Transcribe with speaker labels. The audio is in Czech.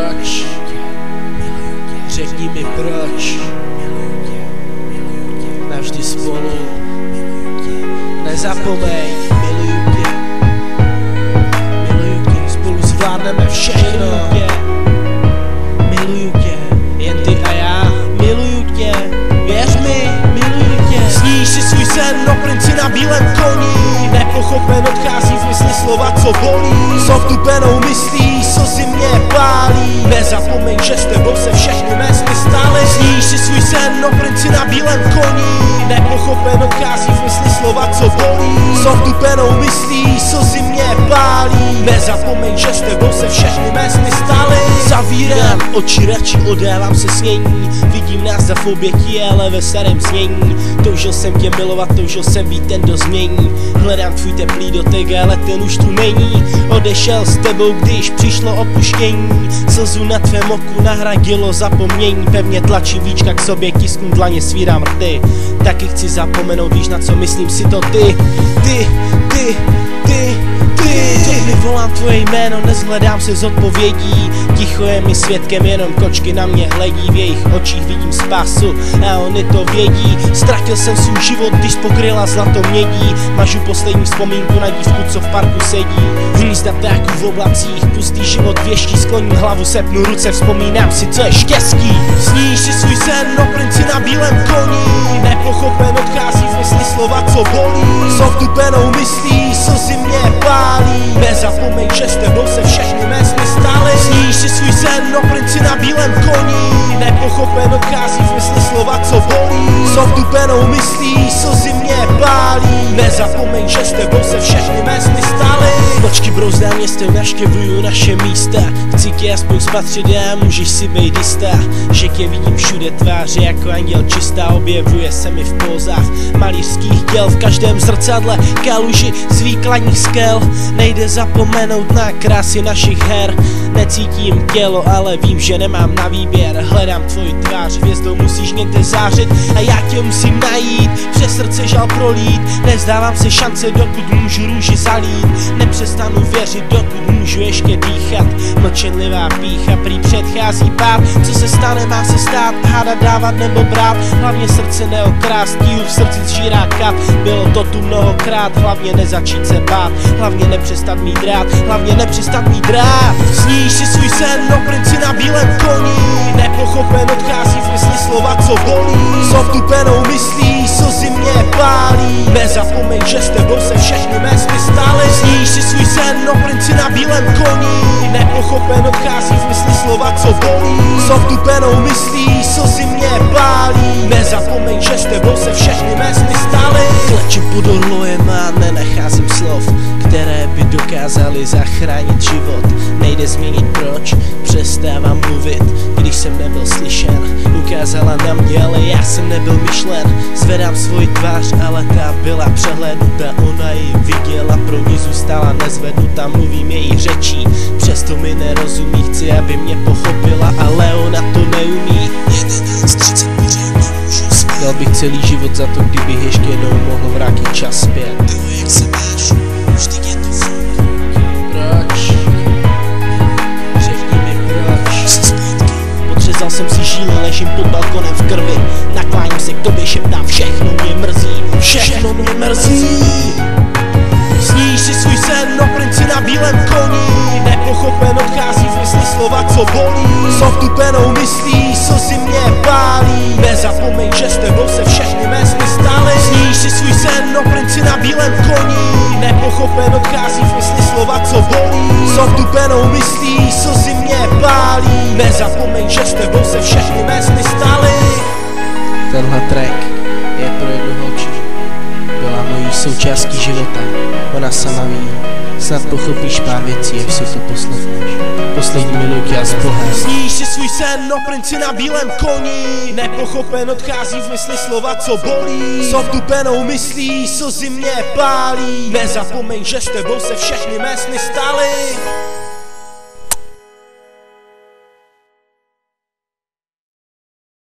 Speaker 1: Proč? Řekni mi proč. Navždy spolu. Nezapomeň, miluju tě. Miluju tě, spolu zvládneme všechno. Miluju tě, jen ty a já. Miluju tě, věř mi, miluju tě. Sníš si svůj sen o princi na bílém koni. Nepochopen odchází v mysli slova, co bolí. S ovtupenou myslí, slzy mě pálí. Nezapomeň, že s tebou se všechny mé sny staly. Sníš si svůj sen o princi na bílém koni. Nepochopen odchází v mysli slova, co bolí. S ovtupenou myslí, slzy mě pálí. Nezapomeň, že s tebou se všechny mé sny staly. Zavírám oči, radši odávám se snění. Vidím nás za obětí, ale ve starém znění. Toužil jsem tě milovat, toužil jsem být ten, kdo změní. Hledám tvůj teplý dotek, ale ten už tu není. Odešel s tebou, když přišlo opuštění. Slzu na tvém oku nahradilo zapomnění. Pevně tlačím víčka k sobě, tisknu dlaně, svírám rty. Taky chci zapomenout, víš na co myslím si to ty. Mi volám tvoje jméno, nezhledám se z odpovědí. Ticho je mi svědkem, jenom kočky na mě hledí. V jejich očích vidím spásu a oni to vědí. Ztratil jsem svůj život, když pokryla zlato mědí. Mažu poslední vzpomínku na dívku, co v parku sedí. Hnízda ptáků v oblacích, pustý život věští. Skloním hlavu, sepnu ruce, vzpomínám si, co je štěstí. Sníš si svůj sen o princi na bílém koni. Nepochopen odchází v mysli slova, co bolí. S ovtupenou myslí, slzy mě pálí. Nezapomeň, že s tebou se všechny mé sny staly. Sníš si svůj sen o princi na bílém koni. Nepochopen odchází v mysli slova, co bolí. S ovtupenou myslí, slzy mě pálí. Nezapomeň, že s tebou se všechny mé sny staly. Nočky brouzdá městem, navštěvuju naše místa. Chci tě aspoň spatřit a můžeš si být jistá, že tě vidím všude tváře jako anděl čistá. Objevuje se mi v pózách malířských děl, v každém zrcadle kaluži z výkladních skel. Nejde zapomenout na krásy našich her. Necítím tělo, ale vím, že nemám na výběr. Hledám tvoji tvář, hvězdou musíš někde zářit a já tě musím najít, přes srdce žal prolít. Nezdávám se šance, dokud můžu růži zalít. Nepřestanu věřit, dokud můžu ještě dýchat. Mlčenlivá pýcha prý předchází pád. Co se stane, má se stát, hádat, dávat nebo brát. Hlavně srdce neokrást, tíhu v srdci zžírá kat. Bylo to tu mnohokrát, hlavně nezačít se bát. Hlavně nepřestat mít rád, hlavně nepřestat mít rád. Sníš si svůj sen o princi na bílém koni. Nepochopen odchází v mysli slova, co bolí. S ovtupenou myslí, slzy mě pálí. Nezapomeň, že s tebou se všechny mé sny staly. Sníš si svůj sen o princi na bílém koni. Nepochopen odchází v mysli slova, co bolí. S ovtupenou myslí, slzy mě pálí. Nezapomeň, že s tebou se všechny mé sny staly. Klečím pod orlojem a nenacházím slov, které by dokázaly zachránit život. Nejde změnit proč, přestávám mluvit, když jsem nebyl slyšen. Ukázala na mě, ale já jsem nebyl myšlen. Zvedám svoji tvář, ale ta byla přehlédnuta. Ona ji viděla, pro ní zůstala nezvednuta. Mluvím její řečí, přesto mi nerozumí. Chci, aby mě pochopila, ale ona to neumí. 11:30 pořád nemůžu spát. Dal bych celý život za to, kdybych ještě jednou mohl vrátit čas zpět.
Speaker 2: Ahoj, jak se máš? Vždyť je to furt.
Speaker 1: Proč? Řekni mi proč. Podřezal jsem si žíly, ležím pod balkonem v krvi. Nakláním se k tobě, šeptám, všechno mě mrzí. Všechno mě mrzí. Sníš si svůj sen o princi na bílém koni. Nepochopen odchází v mysli slova, co bolí. S ovtupenou myslí, slzy mě pálí. Nezapomeň, že s tebou se všechny mé sny staly. Sníš si svůj sen o princi na bílém koni. Nepochopen odchází v mysli slova, co bolí. S ovtupenou myslí, slzy mě pálí. Nezapomeň, že s tebou se všechny mé sny staly. Tenhle track je pro jednu holčičku. Byla mojí součástí života, ona sama ví. Snad pochopíš pár věcí, jak si to poslechneš. Poslední minutě a s Bohem. Sníš si svůj sen o princi na bílém koni. Nepochopen odchází v mysli slova, co bolí. S ovtupenou myslí, slzy mě pálí. Nezapomeň, že s tebou se všechny mé sny staly.